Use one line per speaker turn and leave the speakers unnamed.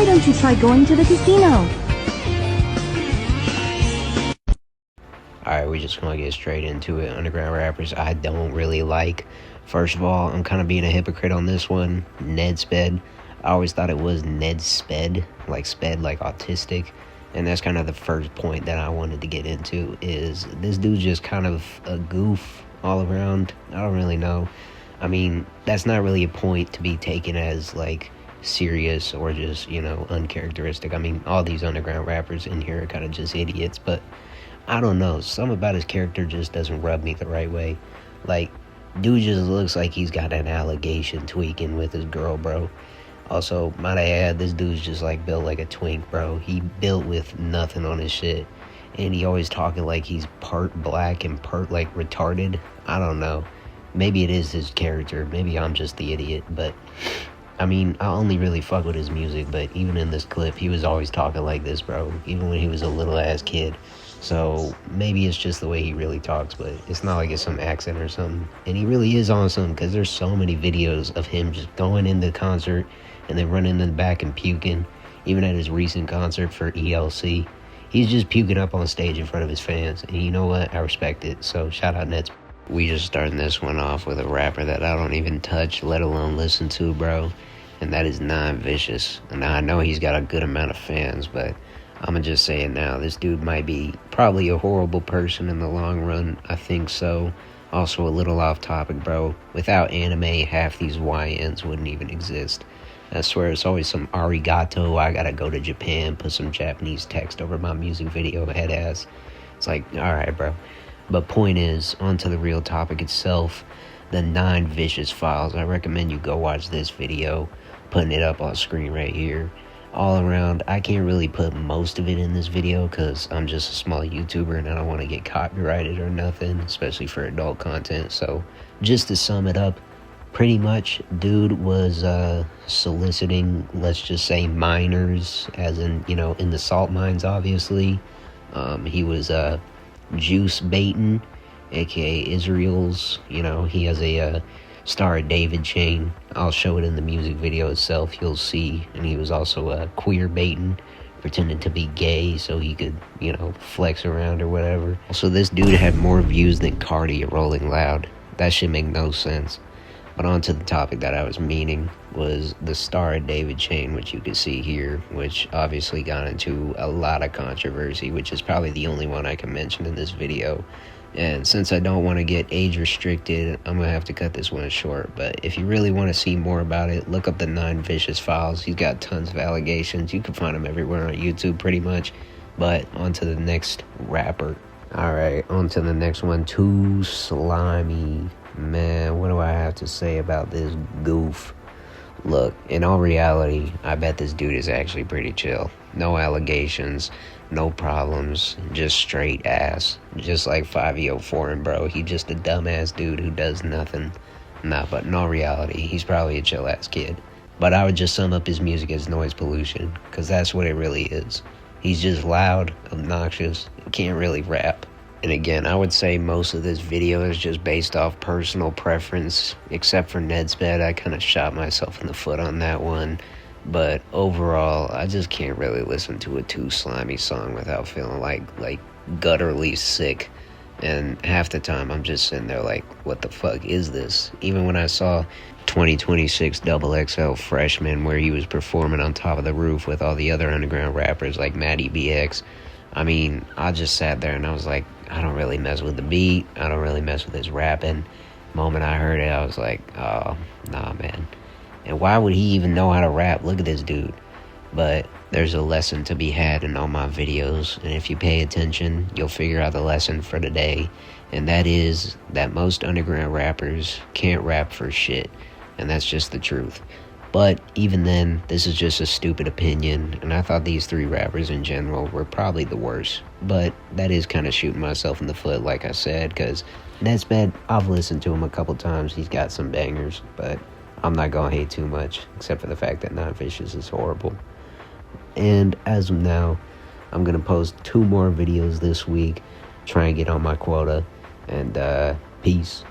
Why don't you try going to the casino?
Alright, we're just gonna get straight into it. Underground rappers I don't really like. First of all, I'm kind of being a hypocrite on this one. Ned Sped. I always thought it was Ned Sped, like autistic. And that's kind of the first point that I wanted to get into, is this dude's just kind of a goof all around. I don't really know. I mean, that's not really a point to be taken as, like, serious or just, uncharacteristic. I mean, all these underground rappers in here are kind of just idiots, but I don't know. Something about his character just doesn't rub me the right way. Like, dude just looks like he's got an allegation tweaking with his girl, bro. Also, might I add, this dude's just like built like a twink, bro. He built with nothing on his shit. And he always talking like he's part black and part like retarded. I don't know. Maybe it is his character. Maybe I'm just the idiot. But, I mean, I only really fuck with his music. But even in this clip, he was always talking like this, bro. Even when he was a little ass kid. So maybe it's just the way he really talks, but it's not like it's some accent or something. And he really is on something, because there's so many videos of him just going in the concert and then running in the back and puking. Even at his recent concert for ELC, he's just puking up on stage in front of his fans. And you know what? I respect it. So shout out Nets. We just starting this one off with a rapper that I don't even touch, let alone listen to, bro. And that is Nine Vicious. And I know he's got a good amount of fans, but I'm gonna just say it now. This dude might be probably a horrible person in the long run. I think so. Also, a little off topic, bro. Without anime, half these YNs wouldn't even exist. I swear, it's always some arigato. I gotta go to Japan, put some Japanese text over my music video head ass. It's like, alright, bro. But point is, on to the real topic itself. The Nine Vicious Files. I recommend you go watch this video. Putting it up on screen right here. All around, I can't really put most of it in this video because I'm just a small YouTuber and I don't want to get copyrighted or nothing, especially for adult content. So just to sum it up, pretty much dude was soliciting, let's just say, minors, as in, in the salt mines, obviously. He was juice baiting, aka Israel's. He has a Star David chain. I'll show it in the music video itself, you'll see. And he was also queer baiting, pretending to be gay so he could, flex around or whatever. So this dude had more views than Cardi at Rolling Loud. That should make no sense. But on to the topic that I was meaning, was the Star David chain, which you can see here, which obviously got into a lot of controversy, which is probably the only one I can mention in this video. And since I don't want to get age restricted, I'm going to have to cut this one short. But if you really want to see more about it, look up the Nine Vicious Files. He's got tons of allegations. You can find him everywhere on YouTube pretty much. But on to the next rapper. Alright, on to the next one. Too Slimy. Man, what do I have to say about this goof? Look, in all reality, I bet this dude is actually pretty chill. No allegations, no problems, just straight ass. Just like 5E04, bro. He just a dumbass dude who does nothing. Nah, but in all reality, he's probably a chill ass kid. But I would just sum up his music as noise pollution, because that's what it really is. He's just loud, obnoxious, and can't really rap. And again, I would say most of this video is just based off personal preference, except for Ned Sped. I kind of shot myself in the foot on that one. But overall, I just can't really listen to a Too Slimy song without feeling like gutturally sick. And half the time, I'm just sitting there like, what the fuck is this? Even when I saw 2026 XXL Freshman, where he was performing on top of the roof with all the other underground rappers like Matty BX, I mean, I just sat there and I was like, I don't really mess with the beat. I don't really mess with his rapping. The moment I heard it, I was like, oh, nah, man. And why would he even know how to rap? Look at this dude. But there's a lesson to be had in all my videos. And if you pay attention, you'll figure out the lesson for today. And that is that most underground rappers can't rap for shit. And that's just the truth. But even then, this is just a stupid opinion, and I thought these three rappers in general were probably the worst. But that is kind of shooting myself in the foot, like I said, because Ned Sped, I've listened to him a couple times. He's got some bangers, but I'm not going to hate too much, except for the fact that Nine Vicious is horrible. And as of now, I'm going to post 2 more videos this week, try and get on my quota, and peace.